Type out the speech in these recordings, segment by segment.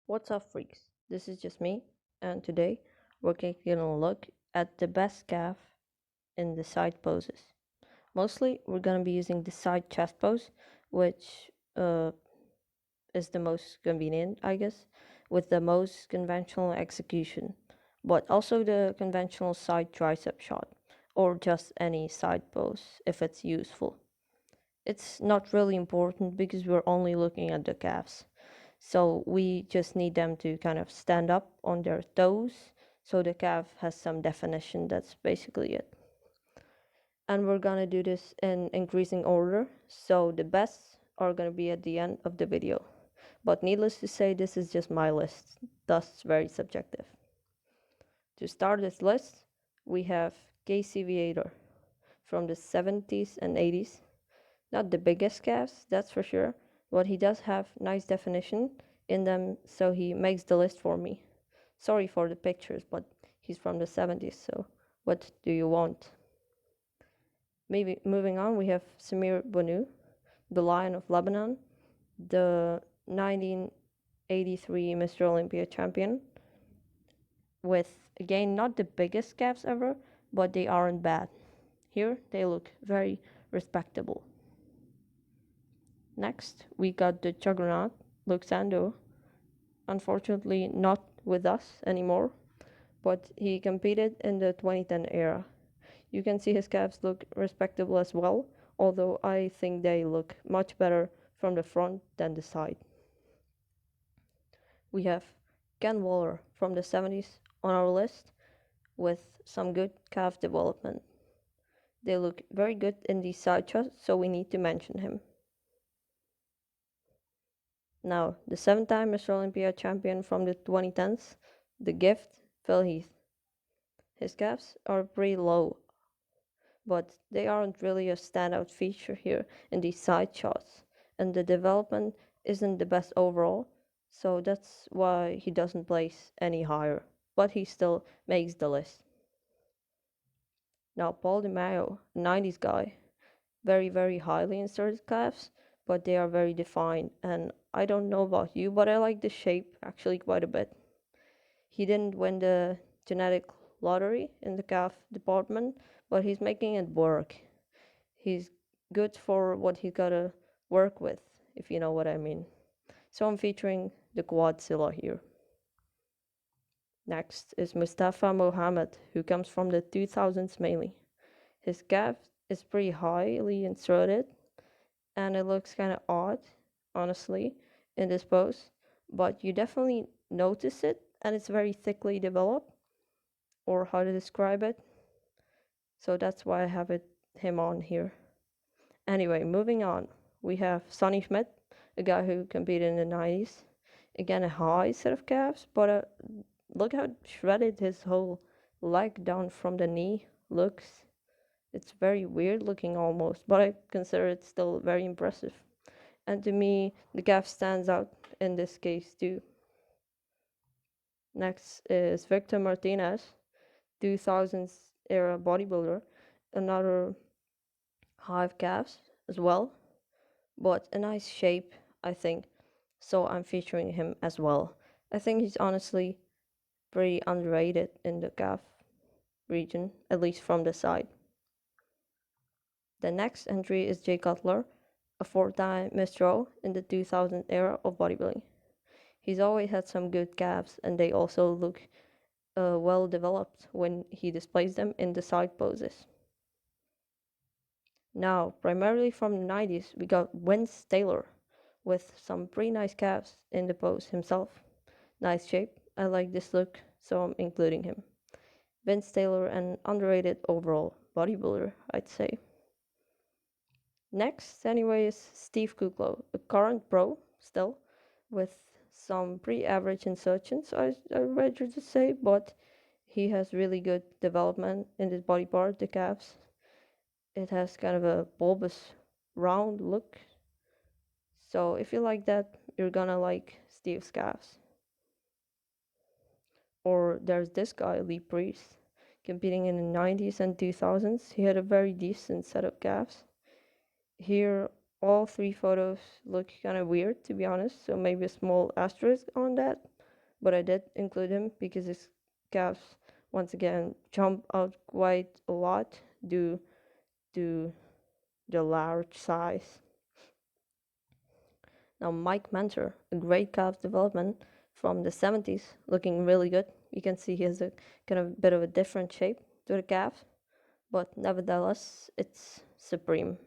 What's up, freaks? This is just me, and today we're taking a look at the best calf in the side poses. Mostly, we're gonna be using the side chest pose, which is the most convenient, I guess, with the most conventional execution, but also the conventional side tricep shot, or just any side pose if it's useful. It's not really important because we're only looking at the calves. So we just need them to kind of stand up on their toes so the calf has some definition. That's basically it. And we're gonna do this in increasing order. So the best are gonna be at the end of the video. But needless to say, this is just my list, thus very subjective. To start this list, we have Vader from the 70s and 80s. Not the biggest calves, that's for sure, but he does have nice definition in them, so he makes the list for me. Sorry for the pictures, but he's from the 70s, so what do you want? Maybe moving on, we have Samir Banu, the Lion of Lebanon, the 1983 Mr. Olympia champion, with, again, not the biggest calves ever, but they aren't bad. Here, they look very respectable. Next, we got the juggernaut, Luxando. Unfortunately, not with us anymore, but he competed in the 2010 era. You can see his calves look respectable as well, although I think they look much better from the front than the side. We have Ken Waller from the 70s on our list with some good calf development. They look very good in these side shots, so we need to mention him. Now, the 7-time Mr. Olympia champion from the 2010s, the gift, Heath. His calves are pretty low, but they aren't really a standout feature here in these side shots, and the development isn't the best overall, so that's why he doesn't place any higher, but he still makes the list. Now, Paul Di Mayo, a 90s guy, very highly inserted calves, but they are very defined, and I don't know about you, but I like the shape actually quite a bit. He didn't win the genetic lottery in the calf department, but he's making it work. He's good for what he's gotta work with, if you know what I mean. So I'm featuring the Quadzilla here. Next is Mustafa Mohammed, who comes from the 2000s mainly. His calf is pretty highly inserted, and it looks kind of odd, honestly, in this pose, but you definitely notice it, and it's very thickly developed, or how to describe it. So that's why I have him on here. Anyway, moving on, we have Sonny Schmidt, a guy who competed in the 90s. Again, a high set of calves, but look how shredded his whole leg down from the knee looks. It's very weird looking almost, but I consider it still very impressive. And to me, the calf stands out in this case too. Next is Victor Martinez, 2000s era bodybuilder, another hive calves as well, but a nice shape, I think, so I'm featuring him as well. I think he's honestly pretty underrated in the calf region, at least from the side. The next entry is Jay Cutler, a 4-time Mr. O in the 2000 era of bodybuilding. He's always had some good calves, and they also look well developed when he displays them in the side poses. Now, primarily from the 90s, we got Vince Taylor with some pretty nice calves in the pose himself. Nice shape, I like this look, so I'm including him. Vince Taylor, an underrated overall bodybuilder, I'd say. Next, anyway, is Steve Kucklow, a current pro still, with some pretty average insertions, I rather to say, but he has really good development in this body part, the calves. It has kind of a bulbous, round look. So if you like that, you're gonna like Steve's calves. Or there's this guy, Lee Priest, competing in the 90s and 2000s. He had a very decent set of calves. Here, all 3 photos look kind of weird, to be honest, so maybe a small asterisk on that. but I did include him because his calves once again jump out quite a lot due to the large size. Now Mike Mentor, a great calf development from the 70s, looking really good. You can see he has a kind of bit of a different shape to the calf, but nevertheless it's supreme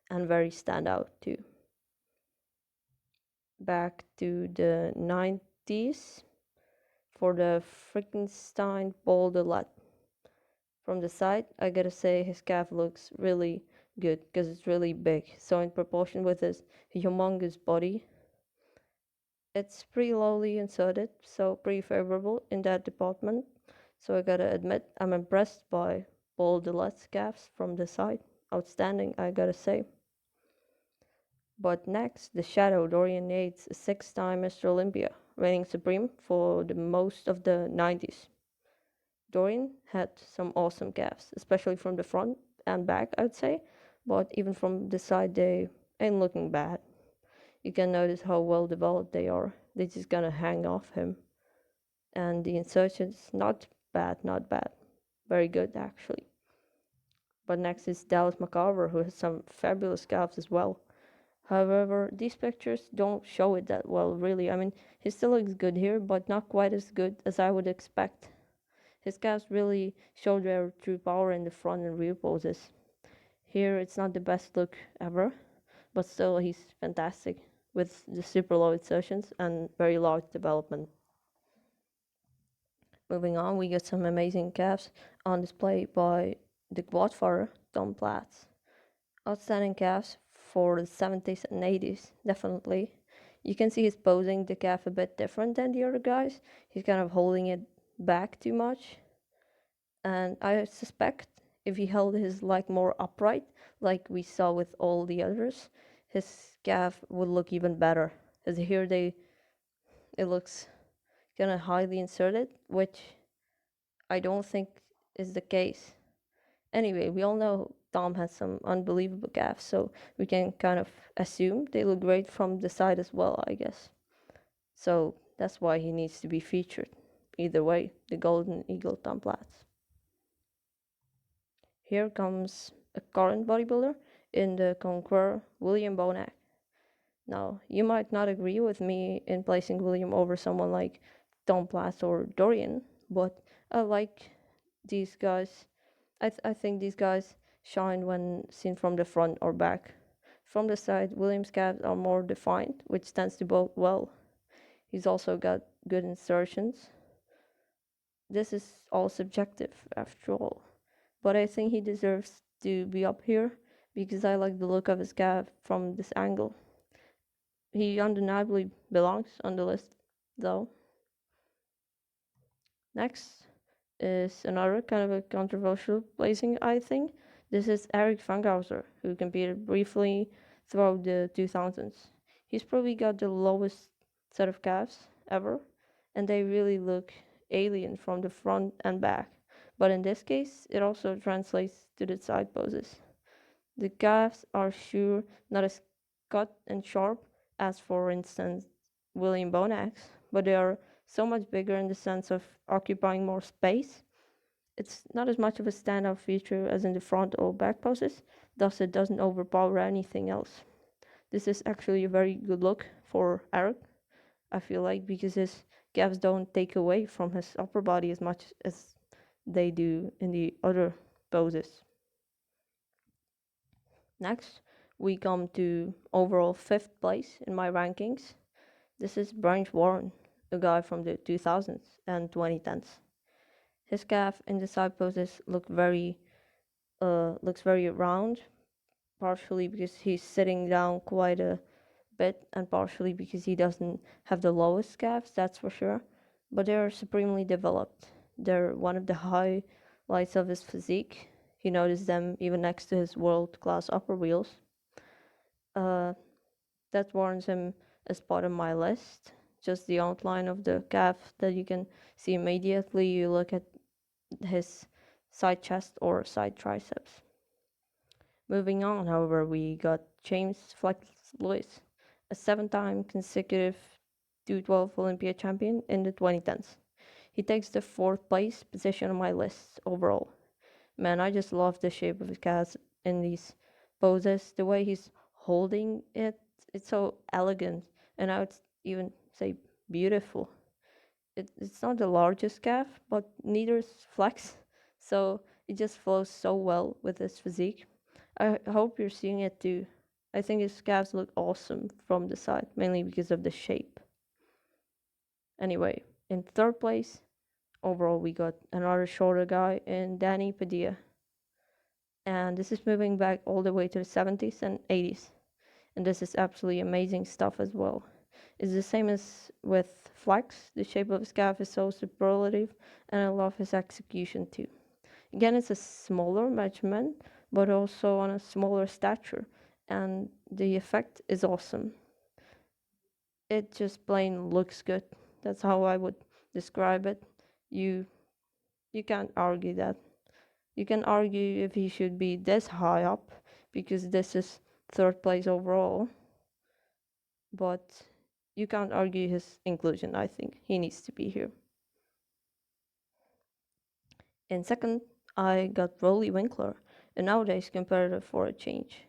and very standout too. Back to the 90s for the Frankenstein Boulder. From the side, I gotta say his calf looks really good because it's really big. So in proportion with his humongous body, it's pretty lowly inserted, so pretty favorable in that department. So I gotta admit, I'm impressed by Paul Delette's calves from the side. Outstanding, I gotta say. But next, the Shadow Dorian Yates, a 6-time Mr. Olympia, reigning supreme for the most of the 90s. Dorian had some awesome calves, especially from the front and back, I'd say, but even from the side, they ain't looking bad. You can notice how well developed they are. They just gonna hang off him. And the insertions, not bad, not bad. Very good, actually. But next is Dallas Macarthur, who has some fabulous calves as well. However, these pictures don't show it that well, really. I mean, he still looks good here, but not quite as good as I would expect. His calves really show their true power in the front and rear poses. Here, it's not the best look ever, but still, he's fantastic with the super low insertions and very large development. Moving on, we get some amazing calves on display by the Godfather, Tom Platz. Outstanding calves for the 70s and 80s, definitely. You can see he's posing the calf a bit different than the other guys. He's kind of holding it back too much. And I suspect if he held his leg more upright, like we saw with all the others, his calf would look even better. As here it looks kind of highly inserted, which I don't think is the case. Anyway, we all know Tom has some unbelievable calves, so we can kind of assume they look great from the side as well, I guess. So that's why he needs to be featured. Either way, the Golden Eagle Tom Platz. Here comes a current bodybuilder in the Conqueror, William Bonac. Now, you might not agree with me in placing William over someone like Tom Platz or Dorian, but I like these guys. I think these guys shine when seen from the front or back. From the side, William's calves are more defined, which tends to bode well. He's also got good insertions. This is all subjective, after all, but I think he deserves to be up here because I like the look of his calf from this angle. He undeniably belongs on the list, though. Next is another kind of a controversial placing, I think. This is Eric Fangauser, who competed briefly throughout the 2000s. He's probably got the lowest set of calves ever, and they really look alien from the front and back. But in this case, it also translates to the side poses. The calves are sure not as cut and sharp as, for instance, William Bonac's, but they are so much bigger in the sense of occupying more space. It's not as much of a standout feature as in the front or back poses, thus it doesn't overpower anything else. This is actually a very good look for Eric, I feel like, because his calves don't take away from his upper body as much as they do in the other poses. Next, we come to overall 5th place in my rankings. This is Branch Warren, a guy from the 2000s and 2010s. His calf in the side poses looks very round, partially because he's sitting down quite a bit, and partially because he doesn't have the lowest calves, that's for sure. But they are supremely developed. They're one of the highlights of his physique. You notice them even next to his world-class upper wheels. That warrants him as part of my list. Just the outline of the calf that you can see immediately. You look at his side chest or side triceps. Moving on, however, we got James Flex Lewis, a 7-time consecutive 212 Olympia champion in the 2010s. He takes the 4th place position on my list overall. Man, I just love the shape of his calves in these poses. The way he's holding it, it's so elegant, and I would even say beautiful. It's not the largest calf, but neither is Flex, so it just flows so well with his physique. I hope you're seeing it too. I think his calves look awesome from the side, mainly because of the shape. Anyway, in 3rd place, overall, we got another shorter guy in Danny Padilla. And this is moving back all the way to the 70s and 80s. And this is absolutely amazing stuff as well. It's the same as with Flex. The shape of his calf is so superlative, and I love his execution too. Again, it's a smaller measurement, but also on a smaller stature, and the effect is awesome. It just plain looks good. That's how I would describe it. You can't argue that. You can argue if he should be this high up because this is 3rd place overall, but you can't argue his inclusion. I think he needs to be here. In 2nd, I got Winkler, a nowadays competitor for a change.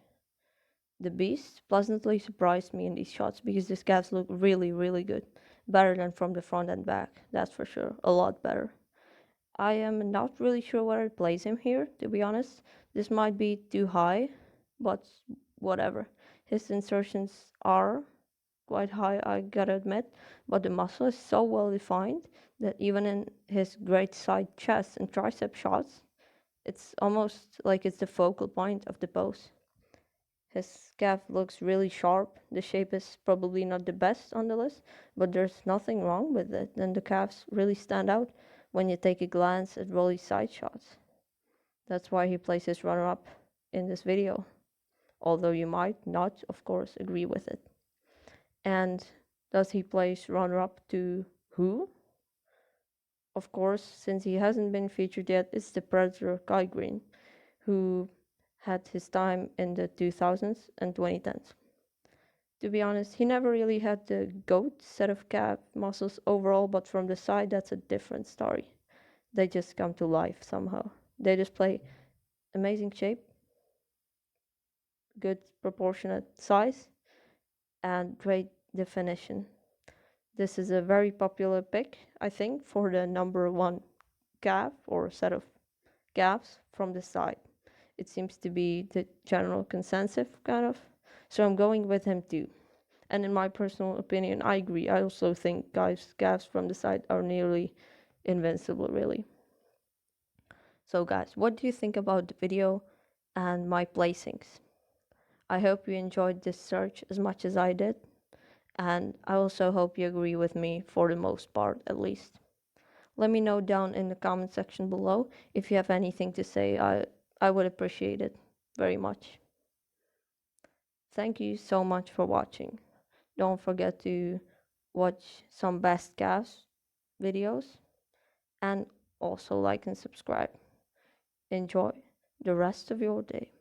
The beast pleasantly surprised me in these shots because these calves look really, really good. Better than from the front and back, that's for sure. A lot better. I am not really sure where to place him here, to be honest. This might be too high, but whatever. His insertions are quite high, I gotta admit, but the muscle is so well defined that even in his great side chest and tricep shots, it's almost like it's the focal point of the pose. His calf looks really sharp. The shape is probably not the best on the list, but there's nothing wrong with it, and the calves really stand out when you take a glance at Rolly's side shots. That's why he places runner-up in this video, although you might not, of course, agree with it. And does he place runner-up to who? Of course, since he hasn't been featured yet, it's the Predator Kai Green, who had his time in the 2000s and 2010s. To be honest, he never really had the GOAT set of calf muscles overall, but from the side, that's a different story. They just come to life somehow. They display amazing shape, good proportionate size, and great definition. This is a very popular pick, I think, for the number 1 calf or set of calves from the side. It seems to be the general consensus, kind of. So I'm going with him too. And in my personal opinion, I agree. I also think calves from the side are nearly invincible, really. So guys, what do you think about the video and my placings? I hope you enjoyed this search as much as I did, and I also hope you agree with me for the most part, at least. Let me know down in the comment section below if you have anything to say. I would appreciate it very much. Thank you so much for watching. Don't forget to watch some best calves videos and also like and subscribe. Enjoy the rest of your day.